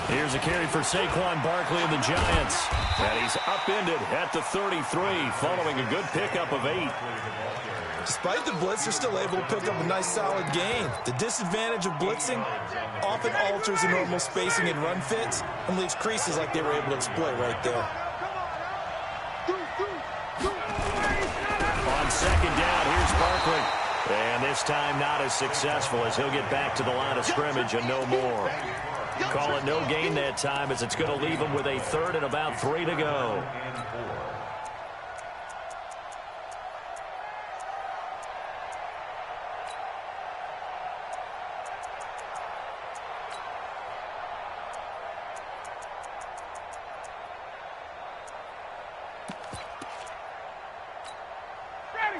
Here's a carry for Saquon Barkley and the Giants. And he's upended at the 33 following a good pickup of 8. Despite the blitz, they're still able to pick up a nice solid gain. The disadvantage of blitzing often alters the normal spacing and run fits and leaves creases like they were able to exploit right there. On second down, here's Barkley. And this time not as successful as he'll get back to the line of scrimmage and no more. Call it no gain that time as it's going to leave him with a 3rd and about 3 to go.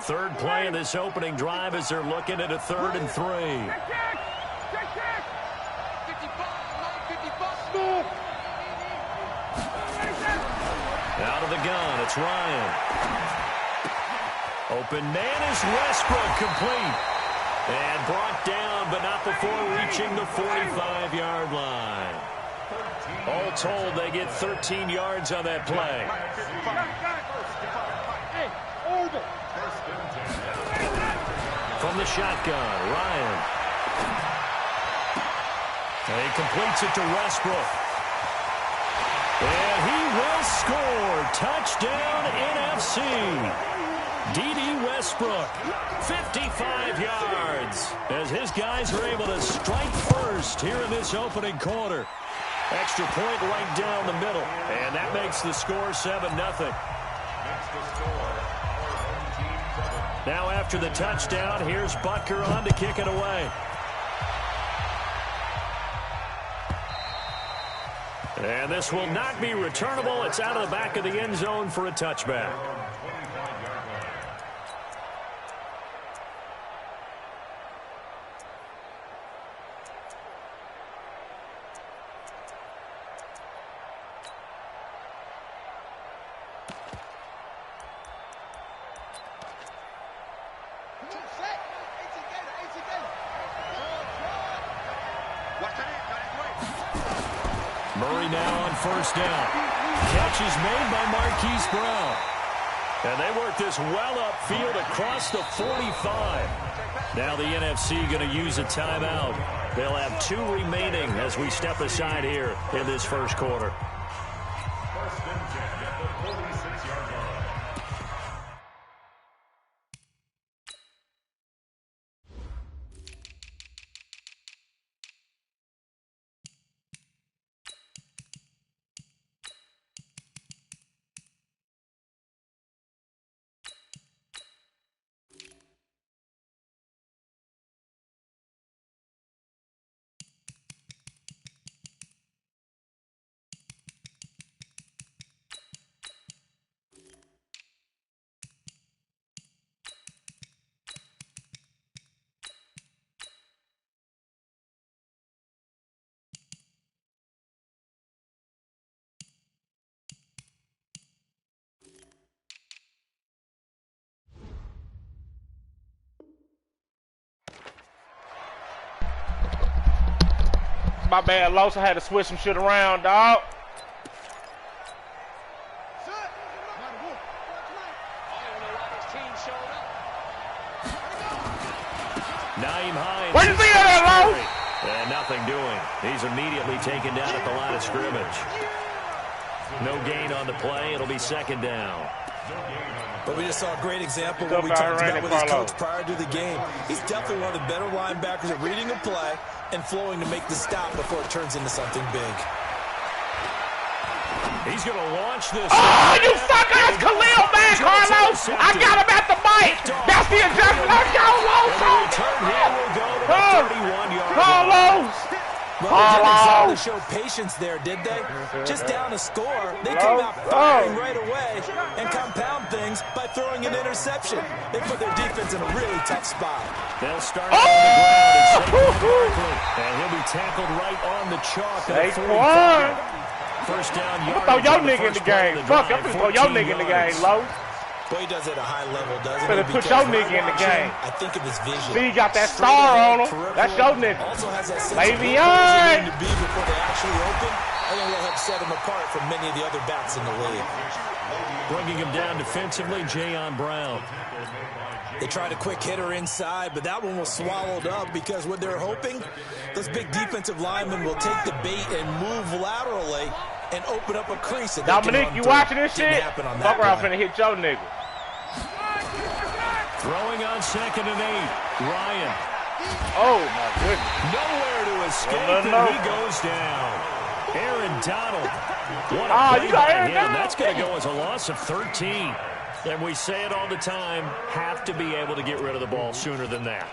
Third play in this opening drive as they're looking at a 3rd and 3. Out of the gun, it's Ryan. Open man is Westbrook, complete. And brought down, but not before reaching the 45-yard line. All told, they get 13 yards on that play. From the shotgun, Ryan. And he completes it to Westbrook. And he will score. Touchdown, NFC. D.D. Westbrook, 55 yards, as his guys are able to strike first here in this opening quarter. Extra point right down the middle, and that makes the score 7-0. Now after the touchdown, here's Butker on to kick it away. And this will not be returnable. It's out of the back of the end zone for a touchback. Murray now on first down. Catch is made by Marquise Brown. And they work this well upfield across the 45. Now the NFC going to use a timeout. They'll have 2 remaining as we step aside here in this first quarter. First and 10 at the 46-yard line. My bad, Los. I had to switch some shit around, dog. Naeem Hines. Where you see that, Los? And nothing doing. He's immediately taken down at the line of scrimmage. No gain on the play. It'll be second down. But we just saw a great example of what we talked about with his coach prior to the game. He's definitely one of the better linebackers at reading a play and flowing to make the stop before it turns into something big. He's going to launch this. Oh, you sucker! That's Khalil Mack, Carlos! I got him at the mic! That's the adjustment! Let's go, Los! And the return here will go to the 31-yard line. Carlos! Well, they didn't exactly show patience there, did they? Just down a score, they came out firing right away and compound things by throwing an interception. They put their defense in a really tough spot. They'll start on the ground, and he'll be tackled right on the chalk. First down yard. Throw your nigga in the game. Fuck, I'm gonna throw your nigga in the game, Low. Boy, he does it at a high level, doesn't he? Better put your nigga in the game. I think of his vision. See, you got that star on him. That's your nigga. Also has that sense Baby, of where to be before they actually open. I think that'll help set him apart from many of the other backs in the league. Bringing him down defensively, Jayon Brown. They tried a quick hitter inside, but that one was swallowed up because what they're hoping, those big defensive linemen will take the bait and move laterally and open up a crease. Dominique, you watching this shit? Fuck around finna hit your nigga. Throwing on 2nd and 8. Ryan. Oh, my goodness. Nowhere to escape, and he goes down. Aaron Donald. What a play by him. That's going to go as a loss of 13. And we say it all the time, have to be able to get rid of the ball sooner than that.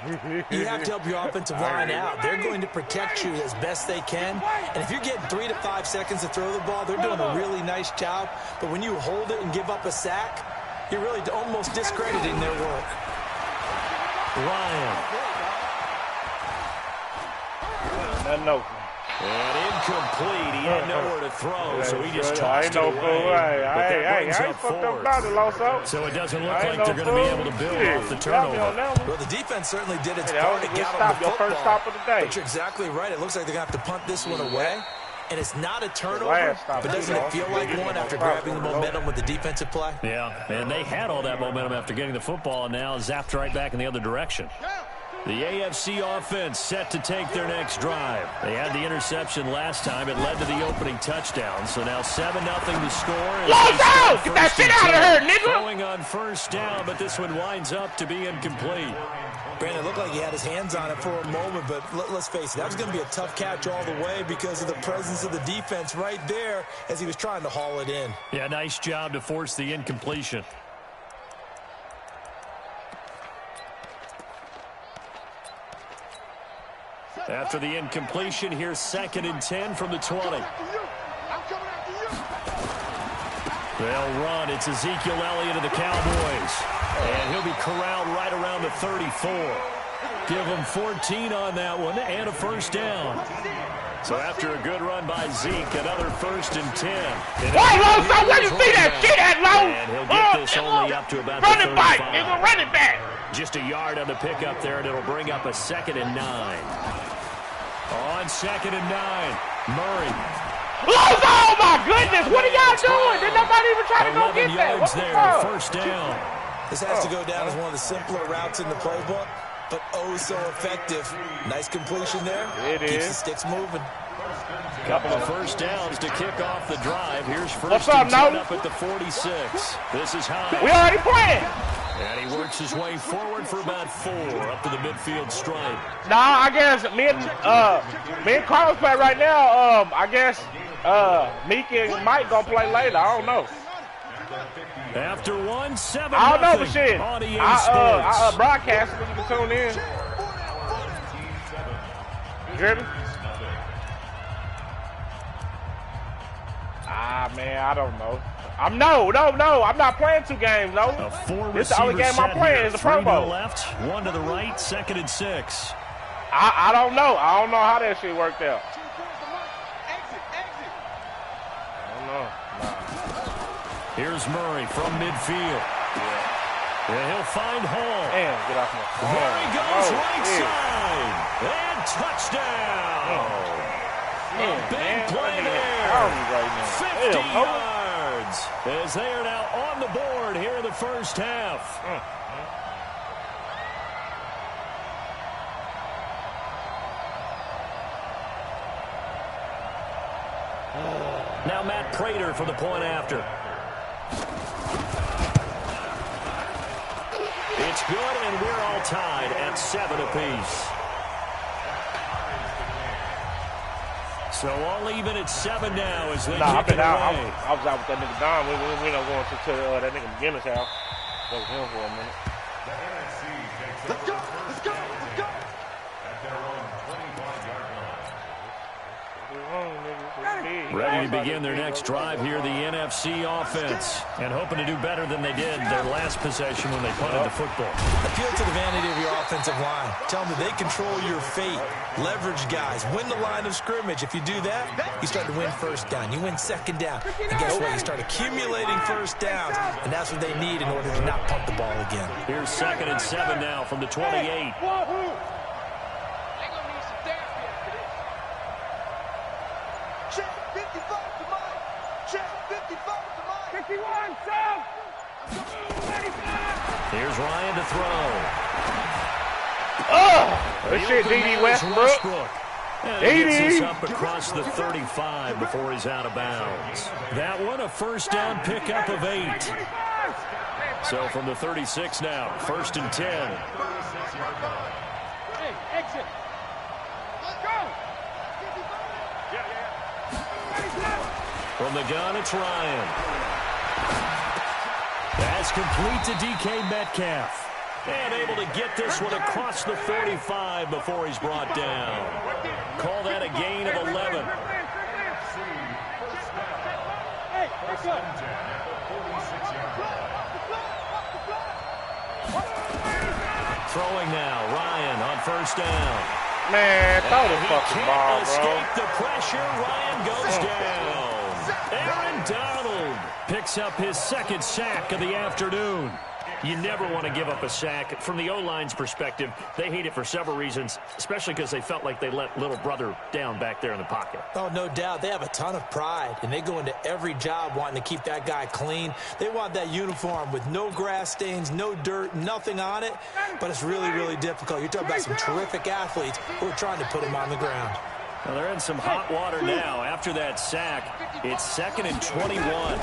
You have to help your offensive line out. They're going to protect you as best they can. And if you're getting 3 to 5 seconds to throw the ball, they're doing a really nice job. But when you hold it and give up a sack, you're really almost discrediting their work. Ryan. No. And incomplete. He had nowhere to throw, so he just tossed it away. I ain't fucked up about it, Loso. So it doesn't look like they're going to be able to build off the turnover. Well, the defense certainly did its part to get on the football. Your first stop of the day. But you're exactly right. It looks like they're going to have to punt this one away. And it's not a turnover, but doesn't it feel like one after grabbing the momentum with the defensive play? Yeah, and they had all that momentum after getting the football, and now zapped right back in the other direction. The AFC offense set to take their next drive. They had the interception last time. It led to the opening touchdown. So now 7-0 to score. Loso! Get that shit out of here, nigga! Going on first down, but this one winds up to be incomplete. Brandon, it looked like he had his hands on it for a moment, but let's face it, that was going to be a tough catch all the way because of the presence of the defense right there as he was trying to haul it in. Yeah, nice job to force the incompletion. After the incompletion, here's 2nd and 10 from the 20. They'll run. It's Ezekiel Elliott of the Cowboys. And he'll be corralled right around the 34. Give him 14 on that one and a first down. So after a good run by Zeke, another 1st and 10. Why, Loso? Where you see that shit at, Low? And he'll get this only up to about the 35. Running back, nigga, running back. Just a yard on the pickup there, and it'll bring up a 2nd and 9. On 2nd and 9, Murray. Oh, my goodness. What are y'all doing? Did nobody even try to go get that? What's the fuck? First down. This has to go down as one of the simpler routes in the playbook, but oh so effective. Nice completion there. Keeps the sticks moving. Couple of first downs to kick off the drive. Here's first and 10 up at the 46. This is high. We already playing. And he works his way forward for about 4 up to the midfield stripe. Nah, I guess me and Carlos play right now. I guess Meek and Mike gonna play later. I don't know. After 1-7, I don't know, but shit. On EA I broadcast it. You can tune in. You hear me? Man, I don't know. I'm not playing 2 games, no. This is the only game I'm playing is the Pro Bowl. 3 to the left, 1 to the right, 2nd and 6. I don't know. I don't know how that shit worked out. I don't know. Nah. Here's Murray from midfield. And he'll find Hall. Damn, get off my phone. There he goes, right side. And touchdown. Big play there. 50 yards. As they are now on the board here in the first half. Now Matt Prater for the point after. It's good, and we're all tied at 7 apiece. So all even at 7 now as they kick it away. I was out with that nigga Don. We don't go to that nigga McGinnis house. Go with him for a minute. Let's go! Let's go! Let's go! At their own 25-yard line. What's wrong, nigga? Ready to begin their next drive here, the NFC offense. And hoping to do better than they did their last possession when they punted the football. Appeal to the vanity of your offensive line. Tell them that they control your fate. Leverage guys. Win the line of scrimmage. If you do that, you start to win first down. You win second down. And guess what? You start accumulating first downs. And that's what they need in order to not punt the ball again. Here's 2nd and 7 now from the 28. Here's Ryan to throw. Oh! Good shit, D.D. Westbrook. And he gets this up across the 35 before he's out of bounds. That one, a first down pickup of 8. So from the 36 now, 1st and 10. Hey, exit. Let's go. From the gun, it's Ryan. That's complete to DK Metcalf. And able to get this one across the 45 before he's brought down. Call that a gain of 11. Hey, let's go. Throwing now, Ryan on 1st down. Man, throw the fucking ball, bro. Escape the pressure. Ryan goes down. Aaron Donald picks up his 2nd sack of the afternoon. You never want to give up a sack. From the O-line's perspective, they hate it for several reasons, especially because they felt like they let little brother down back there in the pocket. Oh, no doubt. They have a ton of pride, and they go into every job wanting to keep that guy clean. They want that uniform with no grass stains, no dirt, nothing on it, but it's really, really difficult. You're talking about some terrific athletes who are trying to put him on the ground. Well, they're in some hot water now. After that sack, it's 2nd and 21.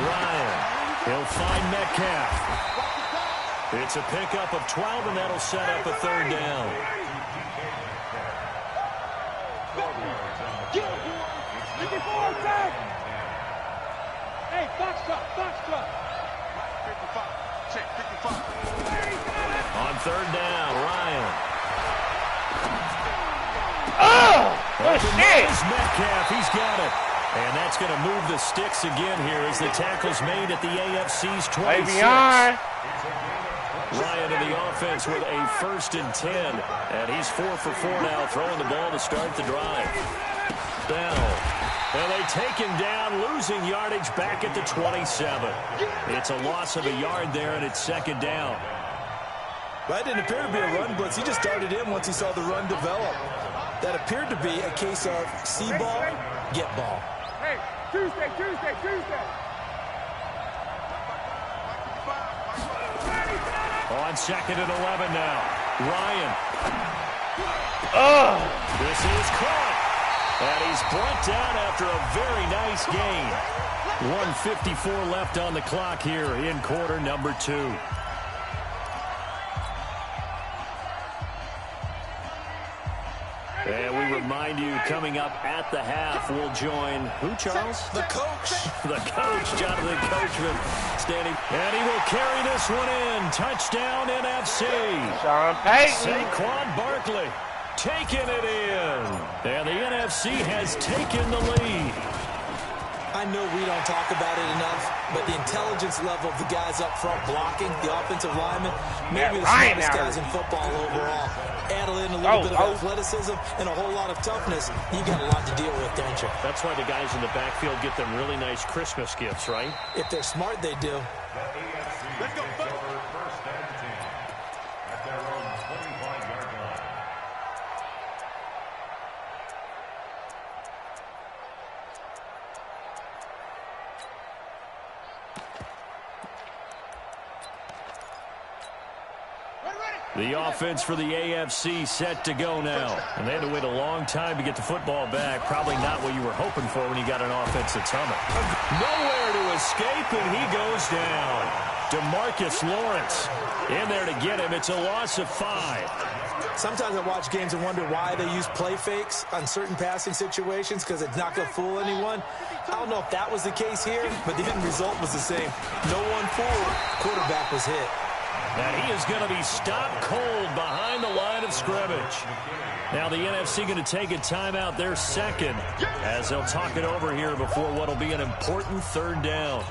Ryan. He'll find Metcalf. It's a pickup of 12, and that'll set up a 3rd down. Hey, box truck. On 3rd down, Ryan. Oh! Good shit! Metcalf, he's got it. And that's going to move the sticks again here as the tackle's made at the AFC's 26. Ryan to the offense with a 1st and 10. And he's 4 for 4 now, throwing the ball to start the drive. Bell. And they take him down, losing yardage back at the 27. It's a loss of a yard there, and it's 2nd down. That didn't appear to be a run blitz. He just started in once he saw the run develop. That appeared to be a case of see ball, get ball. Hey, Tuesday. On 2nd and 11 now. Ryan. Oh! This is caught. And he's brought down after a very nice gain. 1:54 left on the clock here in quarter number 2. And we remind you, coming up at the half, we'll join who, Charles? The coach. The coach, Jonathan Coachman, standing. And he will carry this one in. Touchdown, NFC. Sean Payton. Saquon Barkley taking it in. And the NFC has taken the lead. I know we don't talk about it enough, but the intelligence level of the guys up front blocking, the offensive linemen, maybe the smartest guys in football overall. Add in a little bit of athleticism and a whole lot of toughness, you got a lot to deal with, don't you? That's why the guys in the backfield get them really nice Christmas gifts, right? If they're smart, they do. Let's go. 1st and 10 at their own 25-yard line. The offense for the AFC set to go now. And they had to wait a long time to get the football back. Probably not what you were hoping for when you got an offense that's humming. Nowhere to escape, and he goes down. DeMarcus Lawrence in there to get him. It's a loss of 5. Sometimes I watch games and wonder why they use play fakes on certain passing situations because it's not going to fool anyone. I don't know if that was the case here, but the end result was the same. No one fooled. Quarterback was hit. And he is going to be stopped cold behind the line of scrimmage. Now the NFC going to take a timeout, their second, as they'll talk it over here before what will be an important third down.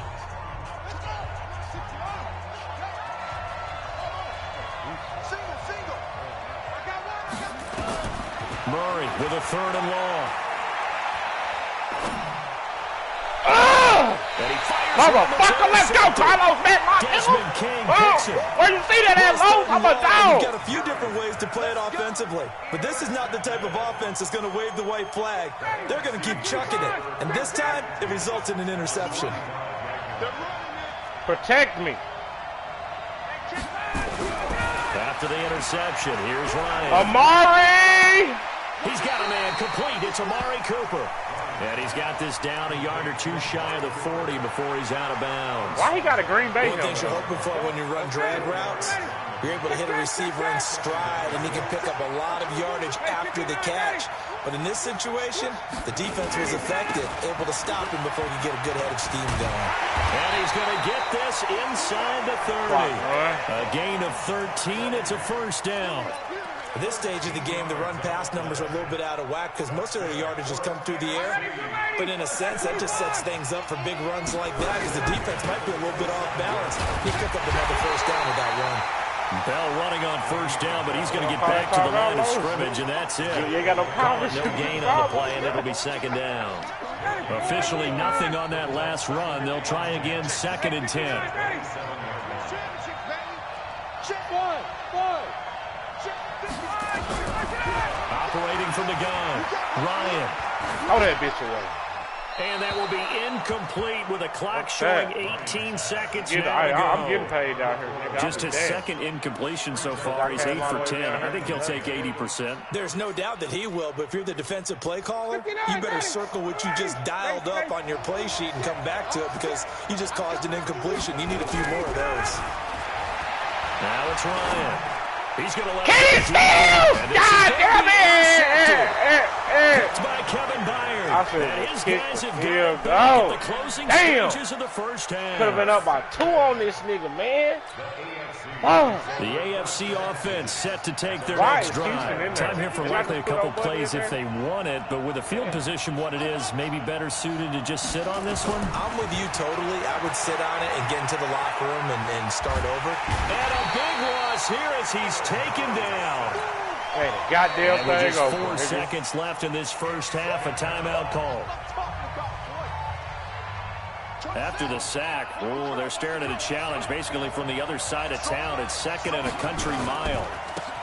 Murray with a third and long. And he fires. Motherfucker, let's go, Carlos, man. Desmond King picks it. Where you see that at, Lowe? I'm a dog. You've got a few different ways to play it offensively, but this is not the type of offense that's going to wave the white flag. They're going to keep chucking it, and this time it results in an interception. Protect me. After the interception, here's Ryan. Amari! He's got a man complete. It's Amari Cooper. And he's got this down a yard or two shy of the 40 before he's out of bounds. Why he got a Green Bay? One thing you're hoping for when you run drag routes, you're able to hit a receiver in stride, and he can pick up a lot of yardage after the catch. But in this situation, the defense was effective, able to stop him before he could get a good head of steam going. And he's going to get this inside the 30. A gain of 13. It's a first down. At this stage of the game, the run-pass numbers are a little bit out of whack because most of their yardage has come through the air. But in a sense, that just sets things up for big runs like that because the defense might be a little bit off balance. He picked up another first down with that run. Bell running on first down, but he's going to get back to the line of scrimmage, and that's it. You ain't got no power. No gain on the play, and it'll be second down. Officially nothing on that last run. They'll try again, 2nd and 10. Operating from the gun, Ryan. Oh, that bitch away. And that will be incomplete with a clock showing 18 seconds now to go. I'm getting paid out here, nigga. Just his second incompletion so far. He's 8 for 10. I think he'll take 80%. There's no doubt that he will, but if you're the defensive play caller, you better circle what you just dialed up on your play sheet and come back to it because you just caused an incompletion. You need a few more of those. Now it's Ryan. He's going to let Can he steal? God damn it! Picked by Kevin Byard. And his guys have got back at the closing stages of the first half. Could have been up by 2 on this nigga, man. Oh. The AFC offense set to take their next drive. Time here for likely a couple plays if they want it, but with the field position what it is, maybe better suited to just sit on this one? I'm with you totally. I would sit on it and get into the locker room and start over. And a big loss here as he's taken down. Hey, goddamn and with thing just over. 4 seconds left in this first half, a timeout call. After the sack, they're staring at a challenge basically from the other side of town. It's 2nd and a country mile.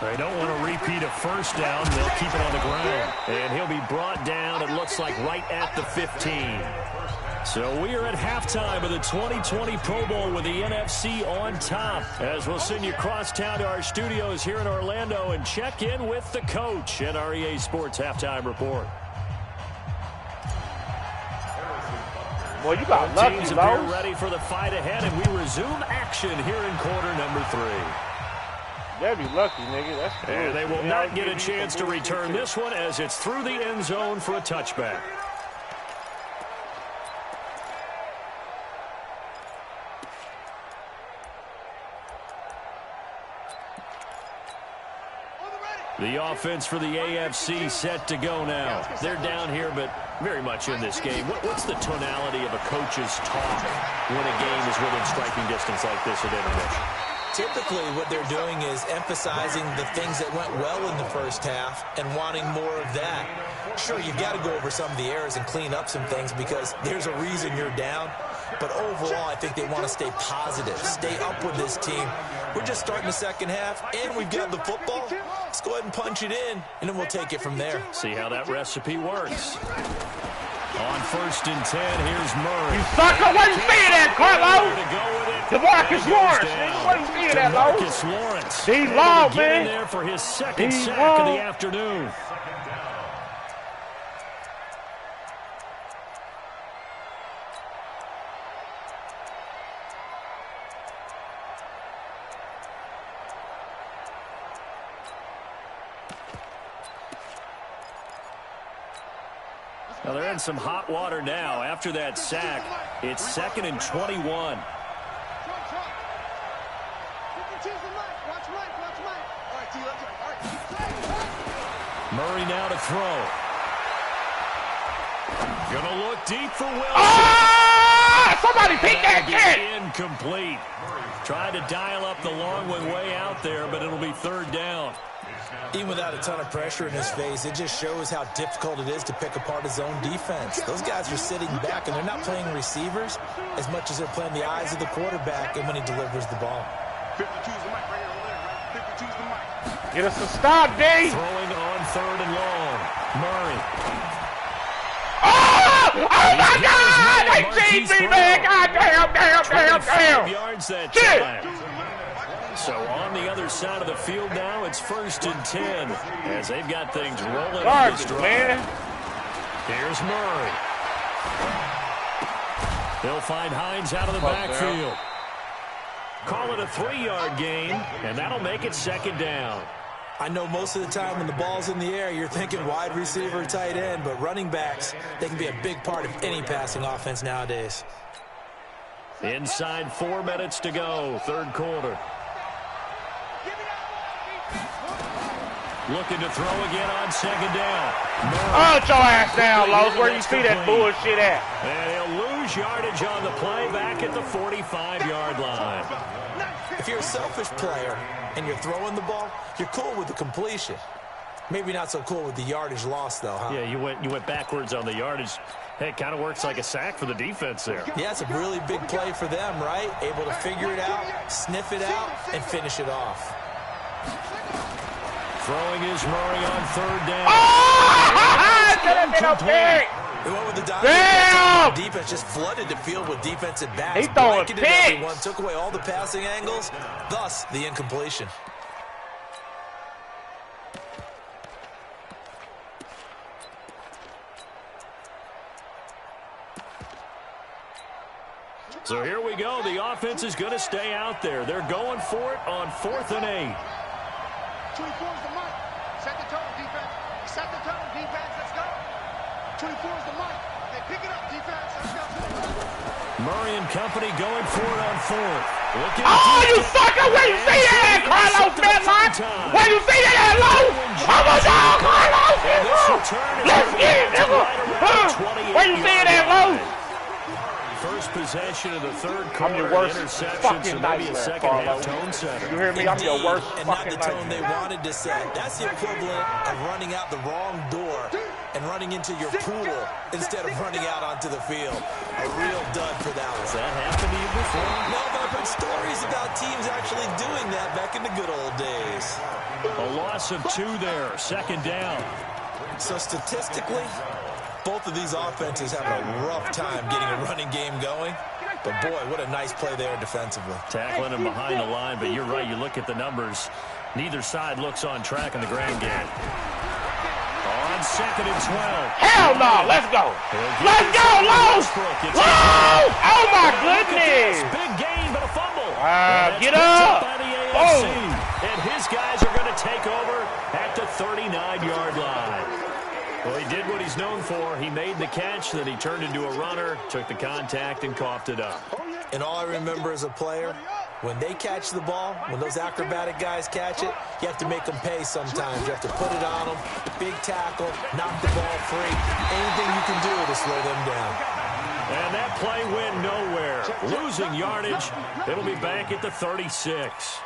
They don't want to repeat a first down. They'll keep it on the ground. And he'll be brought down, it looks like, right at the 15. So we are at halftime of the 2020 Pro Bowl with the NFC on top. As we'll send you across town to our studios here in Orlando and check in with the coach at our EA Sports Halftime Report. Well, you got lucky, Teams appear ready for the fight ahead, and we resume action here in quarter number 3. That'd be lucky, nigga. That's cool. And they will not get a chance to return this one as it's through the end zone for a touchback. The offense for the AFC set to go now. They're down here, but very much in this game. What's the tonality of a coach's talk when a game is within striking distance like this at intermission? Typically, what they're doing is emphasizing the things that went well in the first half and wanting more of that. Sure, you've got to go over some of the errors and clean up some things because there's a reason you're down. But overall, I think they want to stay positive, stay up with this team. We're just starting the second half, and we've got the football. Let's go ahead and punch it in, and then we'll take it from there. See how that recipe works. On 1st and 10, here's Murray. You sucker! Where you see that, Carlo? DeMarcus Lawrence. Where you see that, Lo? DeMarcus Lawrence. D-Law, man. In there for his second sack of the afternoon. Now they're in some hot water now. After that sack, it's 2nd and 21. Murray now to throw. Gonna look deep for Wilson. Ah! Somebody pick that kid! Incomplete. Tried to dial up the long way out there, but it'll be third down. Even without a ton of pressure in his face, it just shows how difficult it is to pick apart his own defense. Those guys are sitting back, and they're not playing receivers as much as they're playing the eyes of the quarterback and when he delivers the ball. 52's the mic right over there, right? 52's the mic. Get us a stop, D! Throwing on third and long. Murray. Oh my God! They cheated me, man! God damn! 25 yards that time. So on the other side of the field now, it's 1st and 10 as they've got things rolling on this drive. Man. Here's Murray. They'll find Hines out of the backfield. Call it a 3-yard gain, and that'll make it 2nd down. I know most of the time when the ball's in the air, you're thinking wide receiver, tight end, but running backs, they can be a big part of any passing offense nowadays. Inside 4 minutes to go, third quarter. Looking to throw again on 2nd down. Oh, your ass down, Los. Where you see that bullshit at? And he'll lose yardage on the play back at the 45-yard line. If you're a selfish player and you're throwing the ball, you're cool with the completion. Maybe not so cool with the yardage loss, though, huh? Yeah, you went backwards on the yardage. Hey, it kind of works like a sack for the defense there. Yeah, it's a really big play for them, right? Able to figure it out, sniff it out, and finish it off. Throwing is Murray on 3rd down. They went with the Damn! The defense just flooded the field with defensive backs. He throwing Blanketed picks. everyone, took away all the passing angles, thus the incompletion. So here we go. The offense is going to stay out there. They're going for it on 4th and 8. 24's the mic. Set the tone, defense. Set the tone, defense. Let's go. 24's the mic. They pick it up, defense. Let's go. Murray and company going for it on 4th. Looking You sucker! Where you see that at, Carlos, Bedline? Where you see that at, Los? Oh, my God, Carlos! Let's get it, nigga! Where you see it at, Los? First possession of the third quarter. I'm your worst Interception, so maybe a second-half tone setter. You hear me? I'm your worst and not fucking the tone they nightmare. wanted to set. That's the equivalent of running out the wrong door and running into your pool instead of running out onto the field. A real dud for that one. Has that happened to you before? No, but I've heard stories about teams actually doing that back in the good old days. A loss of 2 there. 2nd down. So statistically, both of these offenses having a rough time getting a running game going. But, boy, what a nice play there defensively. Tackling him behind the line, but you're right. You look at the numbers. Neither side looks on track in the ground game. On 2nd and 12. Hell no! Let's go! Let's go, Los! Whoa! Oh, my goodness! Big gain, but a fumble. Get up! By the AFC. And his guys are going to take over at the 39-yard line. Well, he did what he's known for. He made the catch, then he turned into a runner, took the contact, and coughed it up. And all I remember as a player, when they catch the ball, when those acrobatic guys catch it, you have to make them pay sometimes. You have to put it on them, big tackle, knock the ball free. Anything you can do to slow them down. And that play went nowhere. Losing yardage. It'll be back at the 36.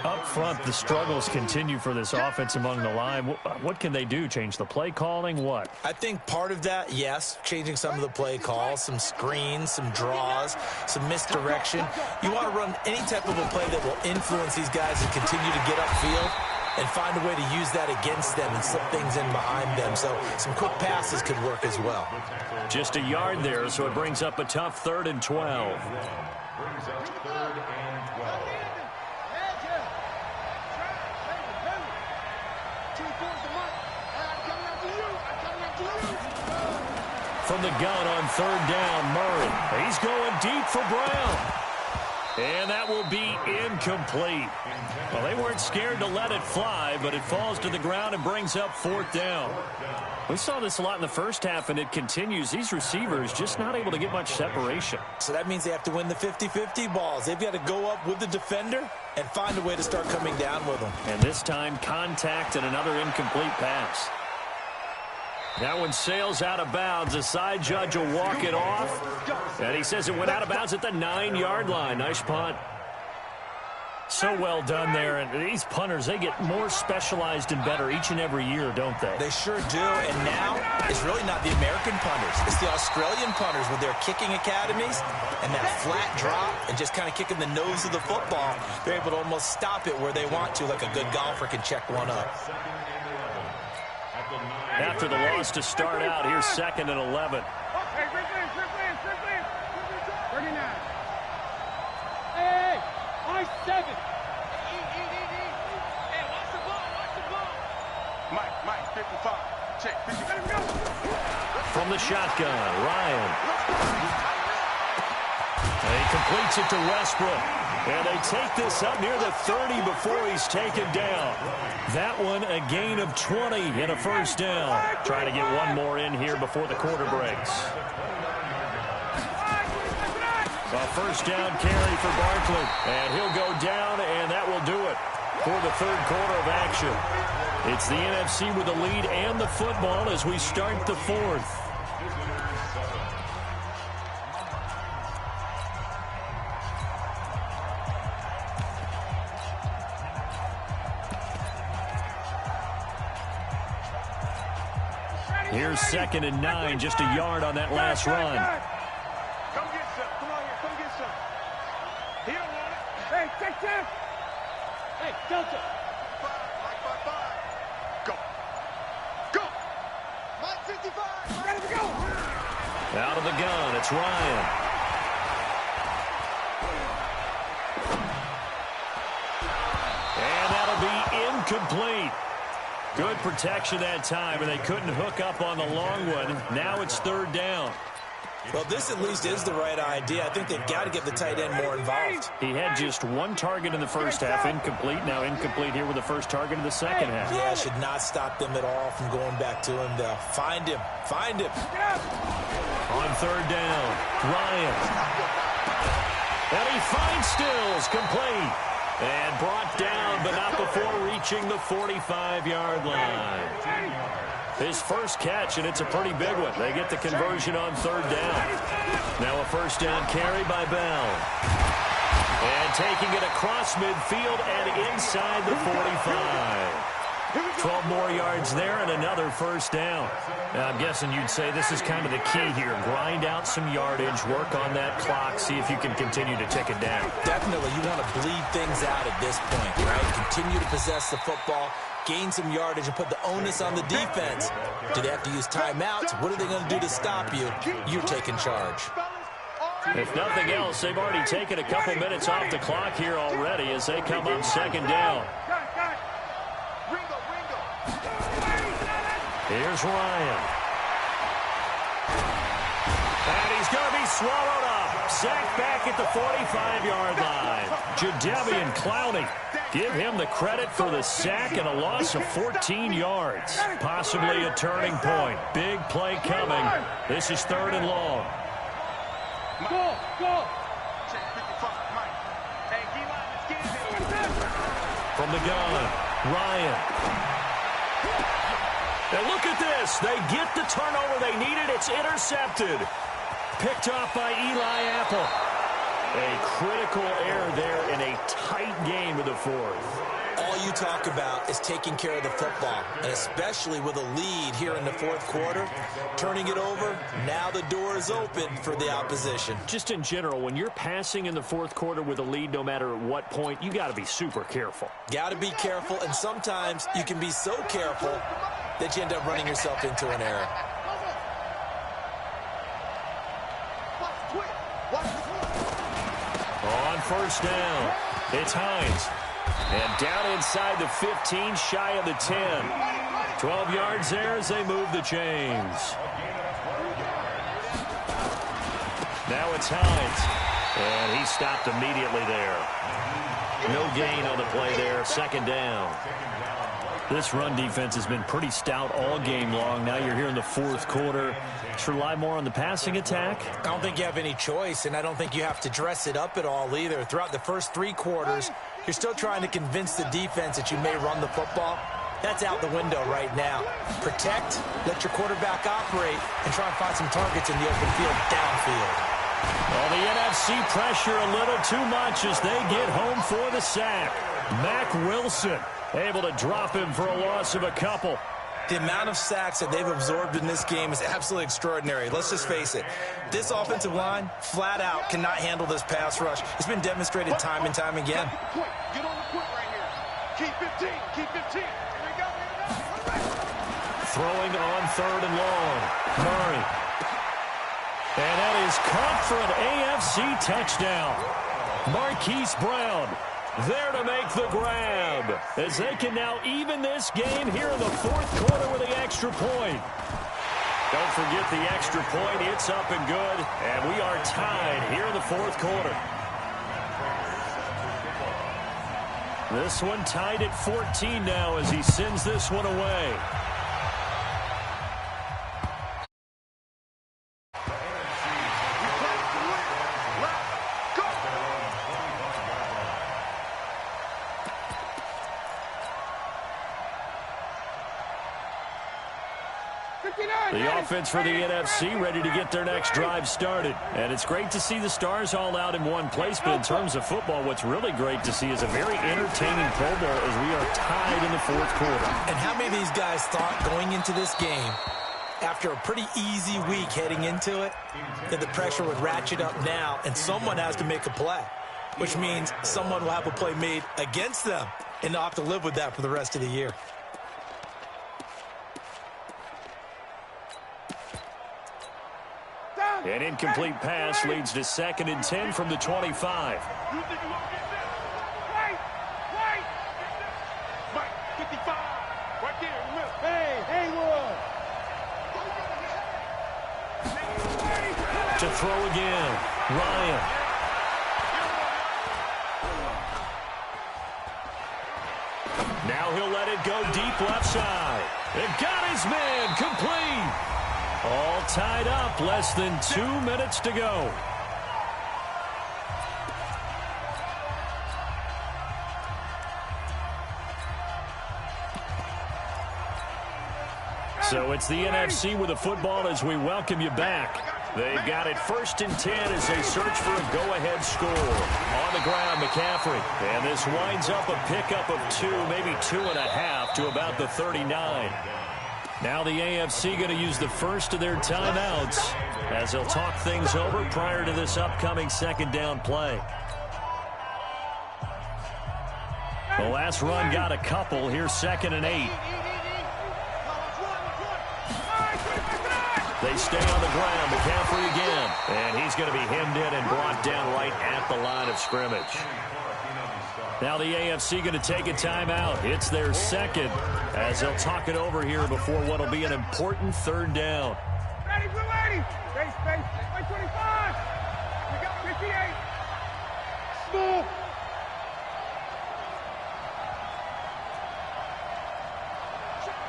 Up front, the struggles continue for this offense among the line. What can they do? Change the play calling? What? I think part of that, yes, changing some of the play calls, some screens, some draws, some misdirection. You want to run any type of a play that will influence these guys and continue to get upfield and find a way to use that against them and slip things in behind them. So some quick passes could work as well. Just a yard there, so it brings up a tough 3rd and 12. Brings up 3rd and 12. From the gun on 3rd down, Murray. He's going deep for Brown. And that will be incomplete. Well, they weren't scared to let it fly, but it falls to the ground and brings up 4th down. We saw this a lot in the first half, and it continues. These receivers just not able to get much separation. So that means they have to win the 50-50 balls. They've got to go up with the defender and find a way to start coming down with them. And this time, contact and another incomplete pass. That one sails out of bounds. The side judge will walk it off. And he says it went out of bounds at the 9-yard line. Nice punt. So well done there. And these punters, they get more specialized and better each and every year, don't they? They sure do. And now it's really not the American punters. It's the Australian punters with their kicking academies and that flat drop and just kind of kicking the nose of the football. They're able to almost stop it where they want to, like a good golfer can check one up. After the loss to start out, here's 2nd and 11. Mike, 55. Check, 55. From the shotgun, Ryan. And he completes it to Westbrook. And they take this up near the 30 before he's taken down. That one a gain of 20 and a 1st down. Trying to get one more in here before the quarter breaks. A 1st down carry for Barkley. And he'll go down, and that will do it for the 3rd quarter of action. It's the NFC with the lead and the football as we start the 4th. Here's 2nd and 9, just a yard on that last run. Come get some. Come on here. Come get some. He don't want it. Hey, take that. Hey, Delta. Mike, 5. Go. Go. Mike, 55. Ready to go. Out of the gun, it's Ryan. And that'll be incomplete. Good protection that time, and they couldn't hook up on the long one. Now it's 3rd down. Well, this at least is the right idea. I think they've got to get the tight end more involved. He had just 1 target in the first half, incomplete. Now incomplete here with the first target in the second half. Yeah, should not stop them at all from going back to him. They'll find him. Find him. On 3rd down, Ryan. And he finds Stills, complete. And brought down, but not before reaching the 45-yard line. His first catch, and it's a pretty big one. They get the conversion on 3rd down. Now a 1st down carry by Bell. And taking it across midfield and inside the 45. 12 more yards there and another 1st down. Now, I'm guessing you'd say this is kind of the key here. Grind out some yardage, work on that clock, see if you can continue to tick it down. Definitely, you want to bleed things out at this point, right? Continue to possess the football, gain some yardage, and put the onus on the defense. Do they have to use timeouts? What are they going to do to stop you? You're taking charge. If nothing else, they've already taken a couple minutes off the clock here already as they come up 2nd down. Here's Ryan. And he's going to be swallowed up. Sacked back at the 45-yard line. Jadeveon Clowney. Give him the credit for the sack and a loss of 14 yards. Possibly a turning point. Big play coming. This is 3rd and long. Go, go. From the gun, Ryan. And look at this. They get the turnover they needed. It's intercepted. Picked off by Eli Apple. A critical error there in a tight game of the 4th. All you talk about is taking care of the football, and especially with a lead here in the 4th quarter, turning it over, now the door is open for the opposition. Just in general, when you're passing in the 4th quarter with a lead, no matter at what point, you got to be super careful. Got to be careful, and sometimes you can be so careful that you end up running yourself into an error. On 1st down, it's Hines. And down inside the 15, shy of the 10. 12 yards there as they move the chains. Now it's Hines. And he stopped immediately there. No gain on the play there. Second down. This run defense has been pretty stout all game long. Now you're here in the fourth quarter. Should rely more on the passing attack? I don't think you have any choice, and I don't think you have to dress it up at all either. Throughout the first 3 quarters, you're still trying to convince the defense that you may run the football. That's out the window right now. Protect, let your quarterback operate, and try and find some targets in the open field downfield. Well, the NFC pressure a little too much as they get home for the sack. Mack Wilson able to drop him for a loss of a couple. The amount of sacks that they've absorbed in this game is absolutely extraordinary. Let's just face it. This offensive line, flat out, cannot handle this pass rush. It's been demonstrated time and time again. Get on the point right here. Keep 15. Keep 15. Here we go. Throwing on 3rd and long. Murray. And that is caught for an AFC touchdown. Marquise Brown there to make the grab as they can now even this game here in the fourth quarter with the extra point. Don't forget the extra point. It's up and good, and we are tied here in the fourth quarter. This one tied at 14 now as he sends this one away. The offense for the NFC ready to get their next drive started. And it's great to see the stars all out in one place, but in terms of football, what's really great to see is a very entertaining Pro Bowl as we are tied in the fourth quarter. And how many of these guys thought going into this game, after a pretty easy week heading into it, that the pressure would ratchet up now and someone has to make a play, which means someone will have a play made against them, and they'll have to live with that for the rest of the year. An incomplete pass leads to 2nd and 10 from the 25. You think you won't get this? Wait! Mike, 55. Right there in the middle. Hey, Haywood! To throw again. Ryan. Now he'll let it go deep left side. It got his man complete. All tied up, less than 2 minutes to go. So it's the NFC with the football as we welcome you back. They've got it 1st and 10 as they search for a go-ahead score. On the ground, McCaffrey. And this winds up a pickup of 2, maybe 2.5 to about the 39. Now the AFC going to use the first of their timeouts as they'll talk things over prior to this upcoming 2nd down play. The last run got a couple. Here's 2nd and 8. They stay on the ground. McCaffrey again. And he's going to be hemmed in and brought down right at the line of scrimmage. Now the AFC going to take a timeout. It's their 2nd as they'll talk it over here before what will be an important 3rd down. Ready, we're ready. Space, 125. We got 58. Small. Check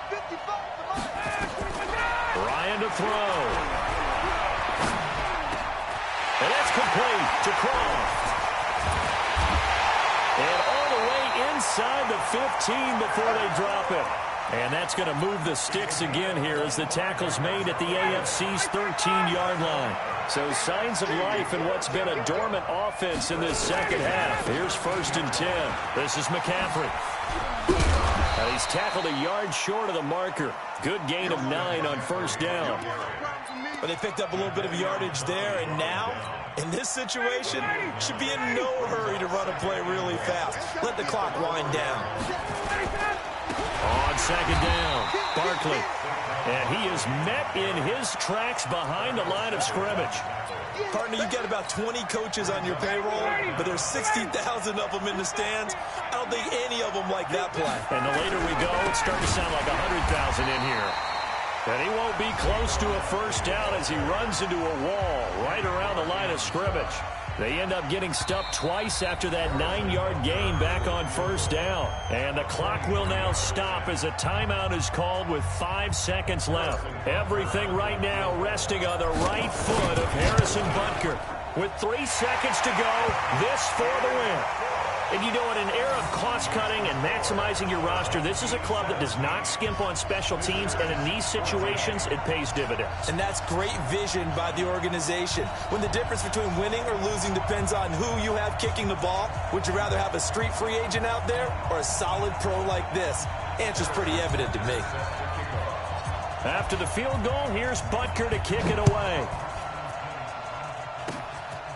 55. Ryan to throw. And that's complete to Croft. And all the way inside the 15 before they drop it. And that's going to move the sticks again here as the tackle's made at the AFC's 13-yard line. So signs of life in what's been a dormant offense in this 2nd half. Here's 1st and 10. This is McCaffrey. And he's tackled a yard short of the marker. Good gain of 9 on 1st down. But they picked up a little bit of yardage there, and now, in this situation, should be in no hurry to run a play really fast. Let the clock wind down. On 2nd down, Barkley. And he is met in his tracks behind the line of scrimmage. Partner, you've got about 20 coaches on your payroll, but there's 60,000 of them in the stands. I don't think any of them like that play. And the later we go, it's starting to sound like 100,000 in here. And he won't be close to a first down as he runs into a wall right around the line of scrimmage. They end up getting stuffed twice after that 9-yard gain back on first down. And the clock will now stop as a timeout is called with 5 seconds left. Everything right now resting on the right foot of Harrison Butker. With 3 seconds to go, this for the win. And you know, in an era of cost-cutting and maximizing your roster, this is a club that does not skimp on special teams, and in these situations, it pays dividends. And that's great vision by the organization. When the difference between winning or losing depends on who you have kicking the ball, would you rather have a street free agent out there or a solid pro like this? Answer's pretty evident to me. After the field goal, here's Butker to kick it away.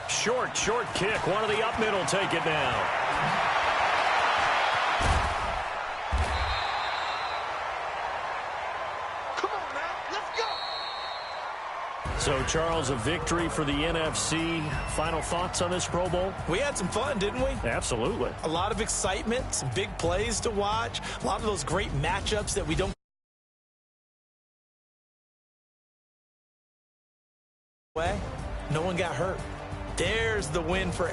Short kick. One of the up middle take it now. Come on now, let's go. So, Charles, a victory for the NFC. Final thoughts on this Pro Bowl? We had some fun, didn't we? Absolutely. A lot of excitement, some big plays to watch, a lot of those great matchups that we don't way. No one got hurt. There's the win for